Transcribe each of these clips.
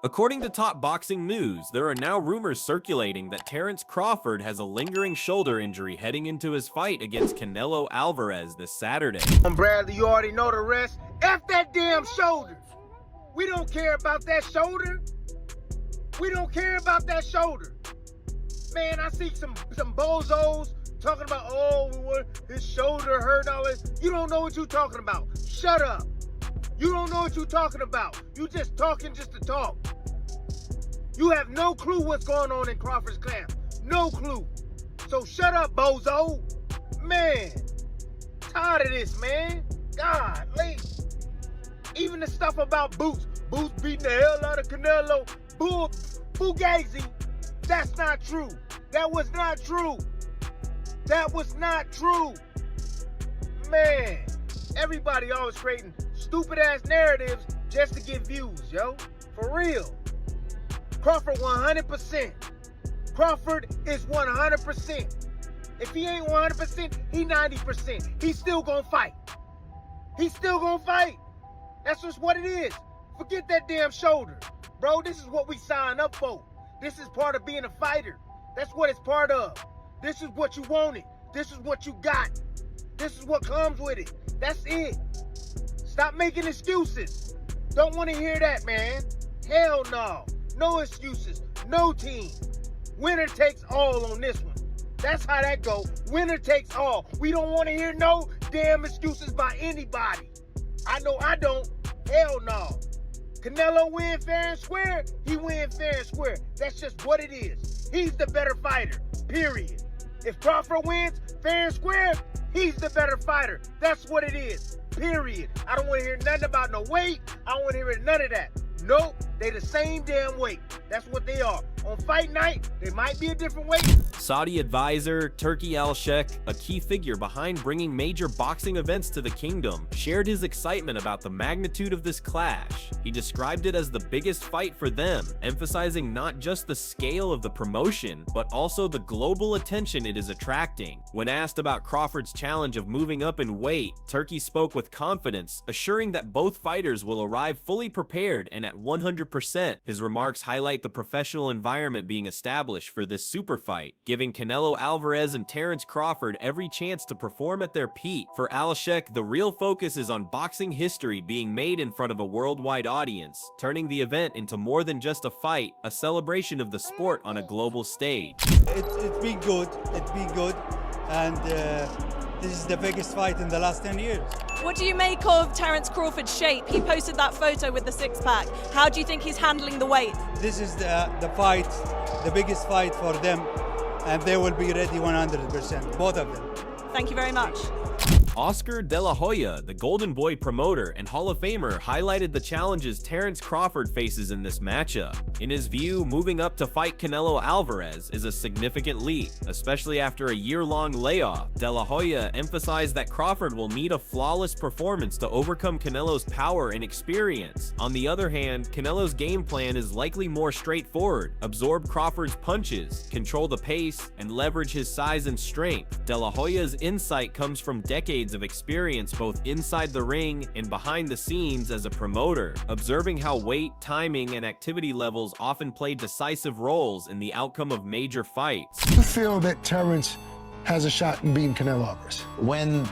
According to Top Boxing News, there are now rumors circulating that Terence Crawford has a lingering shoulder injury heading into his fight against Canelo Alvarez this Saturday. Bradley, you already know the rest. F that damn shoulder. We don't care about that shoulder. We don't care about that shoulder. Man, I see some bozos talking about, oh, his shoulder hurt and all this. You don't know what you're talking about. Shut up. You don't know what you're talking about. You just talking just to talk. You have no clue what's going on in Crawford's camp. No clue. So shut up, bozo. Man, tired of this, man. Golly. Even the stuff about Boots. Boots beating the hell out of Canelo. Fugazi. That's not true. That was not true. That was not true. Man, everybody always creating stupid ass narratives just to get views, yo. For real. Crawford 100%. Crawford is 100%. If he ain't 100%, he 90%. He's still gonna fight. He's still gonna fight. That's just what it is. Forget that damn shoulder. Bro, this is what we signed up for. This is part of being a fighter. That's what it's part of. This is what you wanted. This is what you got. This is what comes with it. That's it. Stop making excuses. Don't want to hear that, man. Hell no. No excuses. No team. Winner takes all on this one. That's how that go. Winner takes all. We don't want to hear no damn excuses by anybody. I know I don't. Hell no. Canelo win fair and square. He win fair and square. That's just what it is. He's the better fighter. Period. If Crawford wins fair and square, he's the better fighter. That's what it is. Period. I don't want to hear nothing about no weight. I don't want to hear none of that. Nope. They the same damn weight. That's what they are. On fight night, they might be a different weight. Saudi advisor Turki Al-Sheikh, a key figure behind bringing major boxing events to the kingdom, shared his excitement about the magnitude of this clash. He described it as the biggest fight for them, emphasizing not just the scale of the promotion, but also the global attention it is attracting. When asked about Crawford's challenge of moving up in weight, Turki spoke with confidence, assuring that both fighters will arrive fully prepared and at 100%. His remarks highlight the professional environment being established for this super fight, giving Canelo Alvarez and Terence Crawford every chance to perform at their peak. For Al-Sheikh, the real focus is on boxing history being made in front of a worldwide audience, turning the event into more than just a fight, a celebration of the sport on a global stage. It's been good. It's been good. And this is the biggest fight in the last 10 years. What do you make of Terence Crawford's shape? He posted that photo with the six-pack. How do you think he's handling the weight? This is the fight, the biggest fight for them, and they will be ready 100%, both of them. Thank you very much. Oscar De La Hoya, the Golden Boy promoter and Hall of Famer, highlighted the challenges Terence Crawford faces in this matchup. In his view, moving up to fight Canelo Alvarez is a significant leap, especially after a year-long layoff. De La Hoya emphasized that Crawford will need a flawless performance to overcome Canelo's power and experience. On the other hand, Canelo's game plan is likely more straightforward: absorb Crawford's punches, control the pace, and leverage his size and strength. De La Hoya's insight comes from decades of experience both inside the ring and behind the scenes as a promoter, observing how weight, timing, and activity levels often play decisive roles in the outcome of major fights. I feel that Terence has a shot in beating Canelo Alvarez. When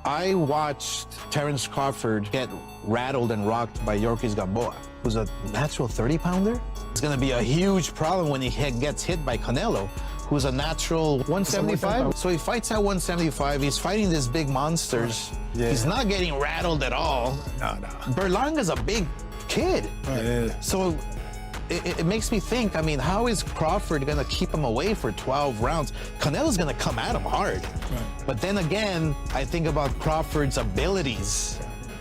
I watched Terence Crawford get rattled and rocked by Yorkis Gamboa, who's a natural 30-pounder, it's going to be a huge problem when he gets hit by Canelo, who's a natural 175. So he fights at 175. He's fighting these big monsters. Yeah. He's not getting rattled at all. No. Berlanga's a big kid. Yeah. So it makes me think, I mean, how is Crawford going to keep him away for 12 rounds? Canelo's going to come at him hard. Right. But then again, I think about Crawford's abilities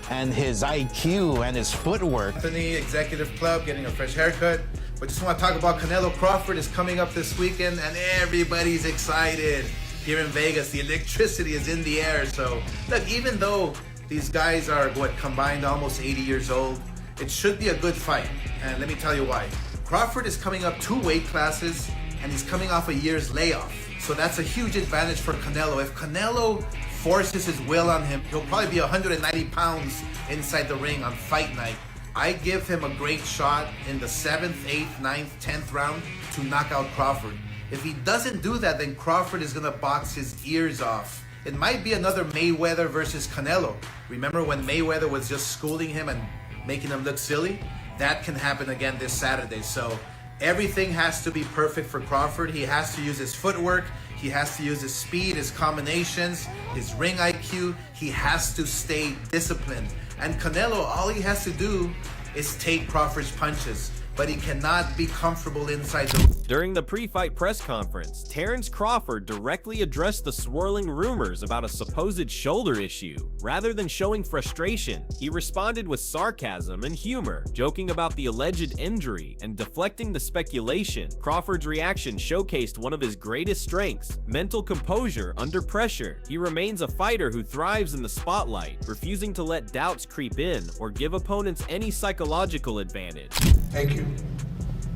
and his IQ and his footwork. Anthony Executive Club, getting a fresh haircut. But just want to talk about Canelo Crawford is coming up this weekend, and everybody's excited here in Vegas. The electricity is in the air. So, look, even though these guys are, combined almost 80 years old, it should be a good fight. And let me tell you why. Crawford is coming up 2 weight classes, and he's coming off a year's layoff. So that's a huge advantage for Canelo. If Canelo forces his will on him, he'll probably be 190 pounds inside the ring on fight night. I give him a great shot in the 7th, 8th, 9th, 10th round to knock out Crawford. If he doesn't do that, then Crawford is gonna box his ears off. It might be another Mayweather versus Canelo. Remember when Mayweather was just schooling him and making him look silly? That can happen again this Saturday. So everything has to be perfect for Crawford. He has to use his footwork. He has to use his speed, his combinations, his ring IQ. He has to stay disciplined. And Canelo, all he has to do is take Crawford's punches, but he cannot be comfortable inside the... During the pre-fight press conference, Terence Crawford directly addressed the swirling rumors about a supposed shoulder issue. Rather than showing frustration, he responded with sarcasm and humor, joking about the alleged injury and deflecting the speculation. Crawford's reaction showcased one of his greatest strengths, mental composure under pressure. He remains a fighter who thrives in the spotlight, refusing to let doubts creep in or give opponents any psychological advantage. Thank you.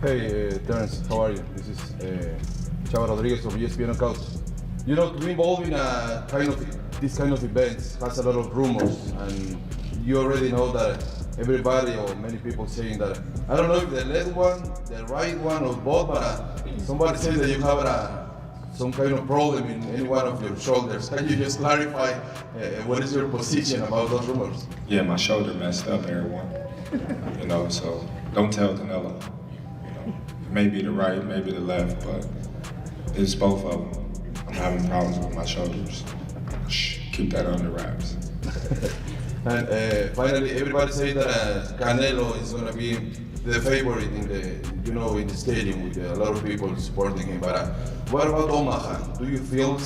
Hey, Terence, how are you? This is Chava Rodriguez from ESPN Knockout. You know, to be involved in this kind of events has a lot of rumors, and you already know that everybody or many people saying that, I don't know if the left one, the right one, or both, but somebody says that you have some kind of problem in any one of your shoulders. Can you just clarify what is your position about those rumors? Yeah, my shoulder messed up, everyone. You know, so don't tell Canelo. You know, maybe the right, maybe the left, but it's both of them. I'm having problems with my shoulders. Shh, keep that under wraps. And finally, everybody say that Canelo is going to be the favorite in the stadium with a lot of people supporting him. But what about Omaha? Do you feel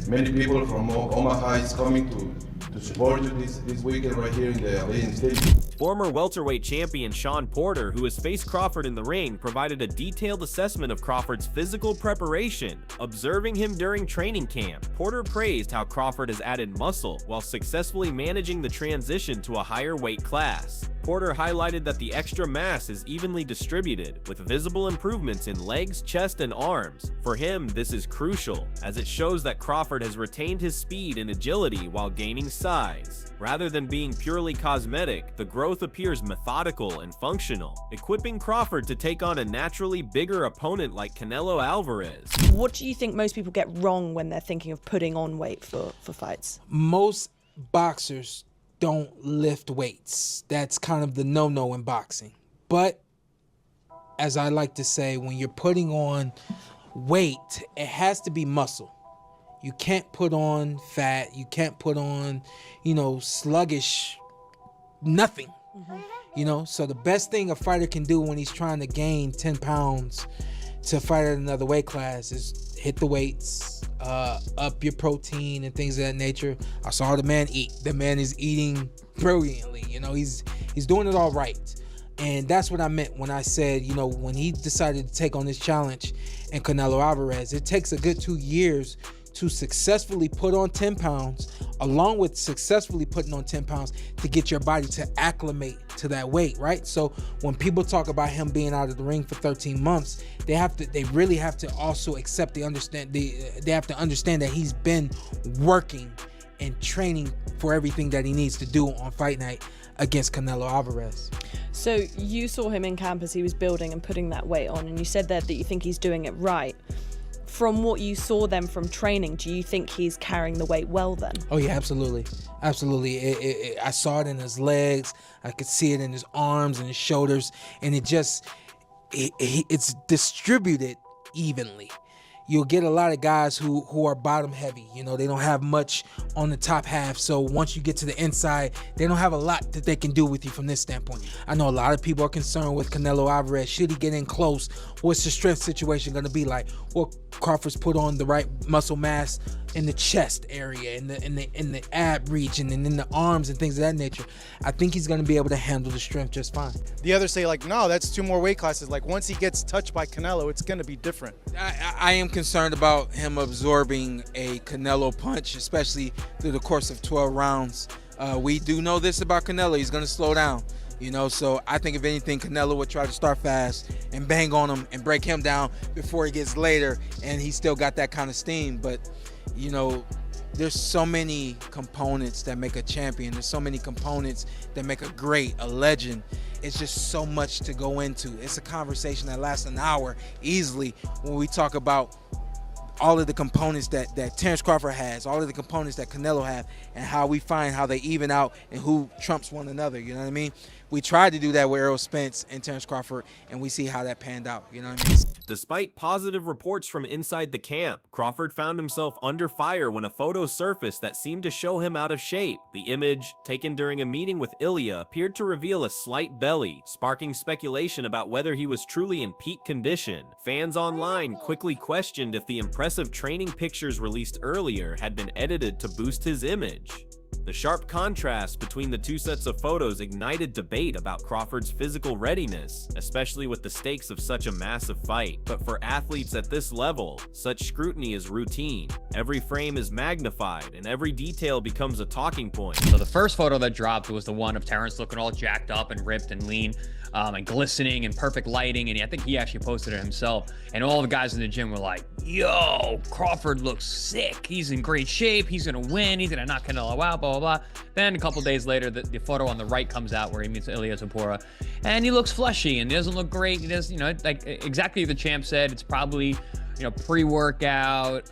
many people from Omaha is coming to support you this weekend right here in the Allegiant Stadium? Former welterweight champion Shawn Porter, who has faced Crawford in the ring, provided a detailed assessment of Crawford's physical preparation. Observing him during training camp, Porter praised how Crawford has added muscle while successfully managing the transition to a higher weight class. Porter highlighted that the extra mass is evenly distributed, with visible improvements in legs, chest, and arms. For him, this is crucial, as it shows that Crawford has retained his speed and agility while gaining size. Rather than being purely cosmetic, the growth appears methodical and functional, equipping Crawford to take on a naturally bigger opponent like Canelo Alvarez. What do you think most people get wrong when they're thinking of putting on weight for fights? Most boxers don't lift weights. That's kind of the no-no in boxing. But as I like to say, when you're putting on weight, it has to be muscle. You can't put on fat. You can't put on, sluggish nothing. So the best thing a fighter can do when he's trying to gain 10 pounds to fight at another weight class is hit the weights, up your protein and things of that nature. I saw the man eat. The man is eating brilliantly. He's doing it all right. And that's what I meant when I said, when he decided to take on this challenge and Canelo Alvarez, it takes a good 2 years to successfully put on 10 pounds, along with successfully putting on 10 pounds to get your body to acclimate to that weight, right? So when people talk about him being out of the ring for 13 months, they really have to also accept they have to understand that he's been working and training for everything that he needs to do on fight night against Canelo Alvarez. So you saw him in camp as he was building and putting that weight on, and you said there that you think he's doing it right. From what you saw then from training, do you think he's carrying the weight well then? Oh yeah, absolutely. Absolutely. I saw it in his legs. I could see it in his arms and his shoulders. And it's distributed evenly. You'll get a lot of guys who are bottom heavy. They don't have much on the top half. So once you get to the inside, they don't have a lot that they can do with you from this standpoint. I know a lot of people are concerned with Canelo Alvarez. Should he get in close? What's the strength situation going to be like? Well, Crawford's put on the right muscle mass in the chest area, in the ab region, and in the arms and things of that nature. I think he's going to be able to handle the strength just fine. The others say no, that's 2 more weight classes. Once he gets touched by Canelo, it's going to be different. I am concerned about him absorbing a Canelo punch, especially through the course of 12 rounds. We do know this about Canelo. He's going to slow down. So I think if anything, Canelo would try to start fast and bang on him and break him down before he gets later, and he's still got that kind of steam. But there's so many components that make a champion. There's so many components that make a great, a legend. It's just so much to go into. It's a conversation that lasts an hour easily when we talk about all of the components that Terence Crawford has, all of the components that Canelo have, and how we find how they even out and who trumps one another, you know what I mean? We tried to do that with Errol Spence and Terence Crawford, and we see how that panned out, you know what I mean? Despite positive reports from inside the camp, Crawford found himself under fire when a photo surfaced that seemed to show him out of shape. The image, taken during a meeting with Ilya, appeared to reveal a slight belly, sparking speculation about whether he was truly in peak condition. Fans online quickly questioned if the impressive training pictures released earlier had been edited to boost his image. The sharp contrast between the two sets of photos ignited debate about Crawford's physical readiness, especially with the stakes of such a massive fight. But for athletes at this level, such scrutiny is routine. Every frame is magnified, and every detail becomes a talking point. So the first photo that dropped was the one of Terence looking all jacked up and ripped and lean, and glistening and perfect lighting, and I think he actually posted it himself. And all the guys in the gym were like, yo, Crawford looks sick. He's in great shape. He's going to win. He's going to knock Canelo out, blah, blah, blah. Then a couple days later, the photo on the right comes out where he meets Ilya Zepora, and he looks fleshy and he doesn't look great. He does, you know, like exactly the champ said, it's probably, you know, pre-workout.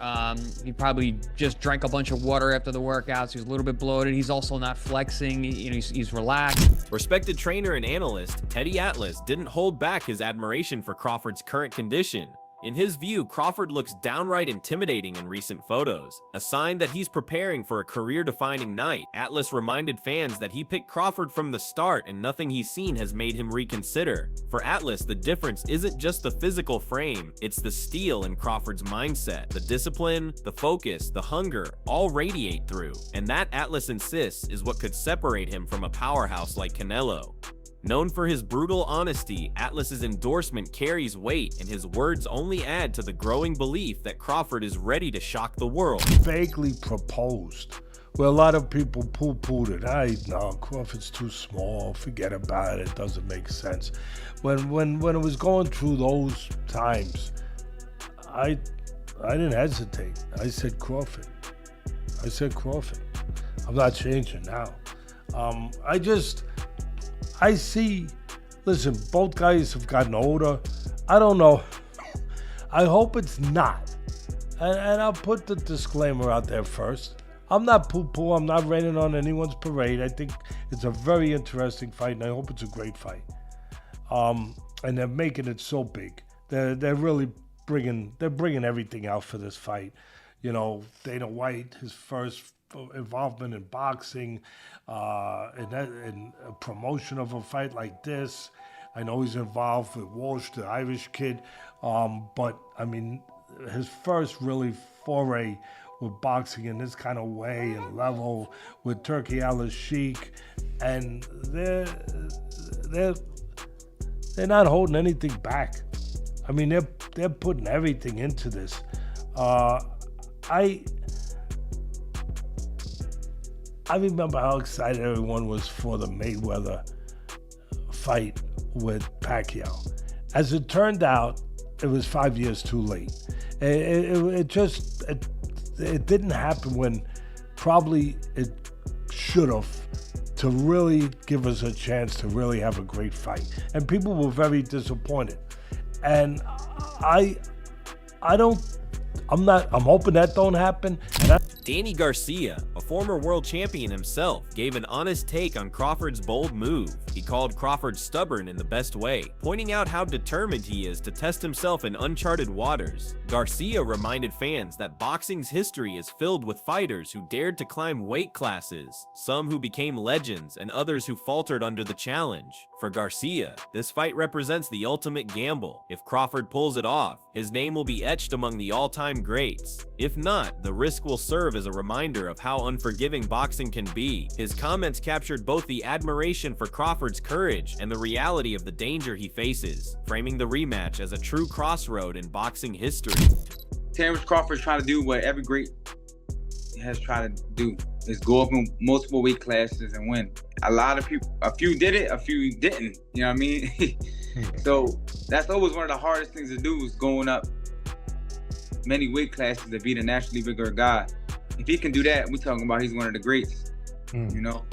He probably just drank a bunch of water after the workouts. He's a little bit bloated. He's also not flexing. You know, he's relaxed. Respected trainer and analyst Teddy Atlas didn't hold back his admiration for Crawford's current condition. In his view, Crawford looks downright intimidating in recent photos, a sign that he's preparing for a career-defining night. Atlas reminded fans that he picked Crawford from the start and nothing he's seen has made him reconsider. For Atlas, the difference isn't just the physical frame, it's the steel in Crawford's mindset. The discipline, the focus, the hunger, all radiate through. And that, Atlas insists, is what could separate him from a powerhouse like Canelo. Known for his brutal honesty, Atlas's endorsement carries weight, and his words only add to the growing belief that Crawford is ready to shock the world. Vaguely proposed, where a lot of people poo-pooed it. No, Crawford's too small, forget about it, doesn't make sense. When it was going through those times, I didn't hesitate. I said Crawford. I'm not changing now. I see, listen, both guys have gotten older. I don't know. I hope it's not. And I'll put the disclaimer out there first. I'm not poo-poo. I'm not raining on anyone's parade. I think it's a very interesting fight, and I hope it's a great fight. And they're making it so big. They're really bringing everything out for this fight. You know, Dana White, his first involvement in boxing, in a promotion of a fight like this. I know he's involved with Walsh, the Irish kid, but I mean, his first really foray with boxing in this kind of way and level with Turkey Al-Sheikh, and they're not holding anything back. I mean, they're putting everything into this. I remember how excited everyone was for the Mayweather fight with Pacquiao. As it turned out, it was 5 years too late. It didn't happen when probably it should have, to really give us a chance to really have a great fight. And people were very disappointed. And I'm hoping that don't happen. Danny Garcia, a former world champion himself, gave an honest take on Crawford's bold move. He called Crawford stubborn in the best way, pointing out how determined he is to test himself in uncharted waters. Garcia reminded fans that boxing's history is filled with fighters who dared to climb weight classes, some who became legends and others who faltered under the challenge. For Garcia, this fight represents the ultimate gamble. If Crawford pulls it off, his name will be etched among the all-time greats. If not, the risk will serve as a reminder of how unforgiving boxing can be. His comments captured both the admiration for Crawford's courage and the reality of the danger he faces, framing the rematch as a true crossroad in boxing history. Terence Crawford is trying to do what every great has tried to do, is go up in multiple weight classes and win. A lot of people, a few did it, a few didn't, you know what I mean? So that's always one of the hardest things to do, is going up many weight classes to beat a naturally bigger guy. if he can do that, we're talking about he's one of the greats, you know?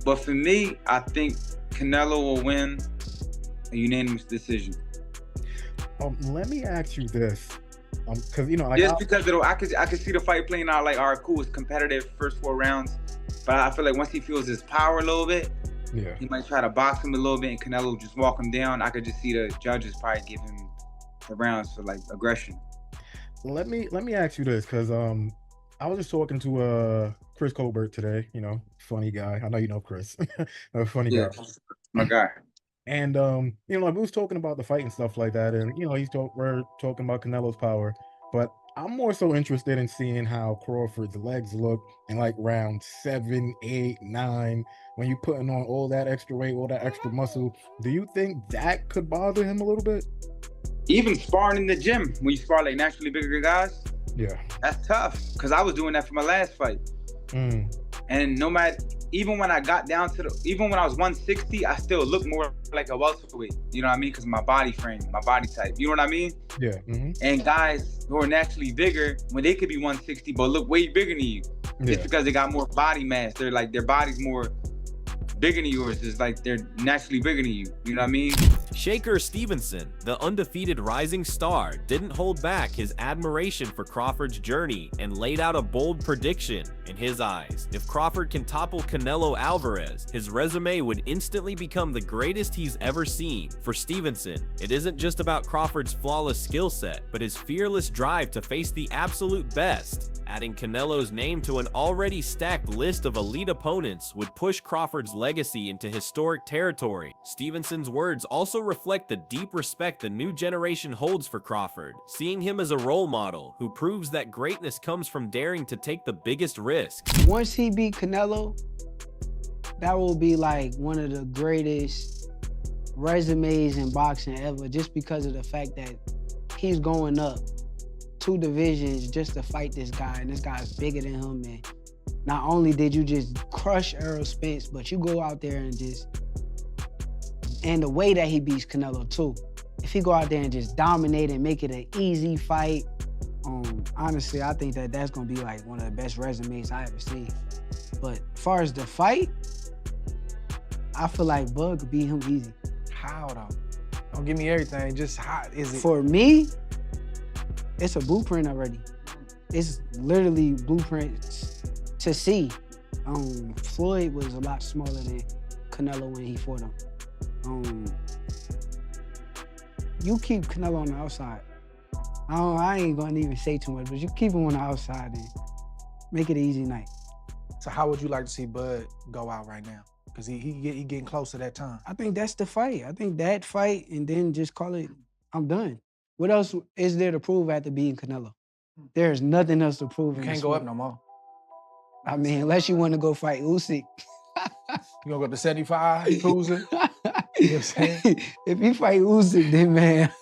But for me, I think Canelo will win a unanimous decision. Let me ask you this, because you know, like just because I could see the fight playing out like, all right, cool, it's competitive first 4 rounds, but I feel like once he feels his power a little bit, yeah, he might try to box him a little bit, and Canelo just walk him down. I could just see the judges probably give him the rounds for like aggression. Let me ask you this, because I was just talking to Chris Colbert today. You know, funny guy. I know you know Chris, a funny guy. My guy. And you know, like we was talking about the fight and stuff like that, and you know, we're talking about Canelo's power, but I'm more so interested in seeing how Crawford's legs look in like round 7, 8, 9, when you putting on all that extra weight, all that extra muscle. Do you think that could bother him a little bit? Even sparring in the gym, when you spar like naturally bigger guys, yeah, that's tough. Cause I was doing that for my last fight. And no matter, even when I got down to even when I was 160, I still look more like a welterweight. You know what I mean? Because my body frame, my body type. You know what I mean? Yeah. And guys who are naturally bigger, when they could be 160, but look way bigger than you, just because they got more body mass. They're like, their body's more bigger than yours. It's like they're naturally bigger than you. You know what I mean? Shakur Stevenson, the undefeated rising star, didn't hold back his admiration for Crawford's journey and laid out a bold prediction. In his eyes, if Crawford can topple Canelo Alvarez, his resume would instantly become the greatest he's ever seen. For Stevenson, it isn't just about Crawford's flawless skill set, but his fearless drive to face the absolute best. Adding Canelo's name to an already stacked list of elite opponents would push Crawford's legacy into historic territory. Stevenson's words also reflect the deep respect the new generation holds for Crawford, seeing him as a role model who proves that greatness comes from daring to take the biggest risks. Once he beat Canelo, that will be like one of the greatest resumes in boxing ever, just because of the fact that he's going up 2 divisions just to fight this guy, and this guy's bigger than him. And not only did you just crush Errol Spence, but you go out there and and the way that he beats Canelo too. If he go out there and just dominate and make it an easy fight, honestly, I think that that's gonna be like one of the best resumes I ever seen. But as far as the fight, I feel like Bud could beat him easy. How though? Don't give me everything, just how is it? For me, it's a blueprint already. It's literally blueprints to see. Floyd was a lot smaller than Canelo when he fought him. You keep Canelo on the outside. I ain't gonna even say too much, but you keep him on the outside and make it an easy night. So how would you like to see Bud go out right now? Because he getting close to that time. I think that's the fight. I think that fight, and then just call it, I'm done. What else is there to prove after beating Canelo? There's nothing else to prove. You can't go up no more. I mean, unless you want to go fight Usyk. You gonna go to 75, cruising? You know what I'm saying? If you fight Usyk, then man.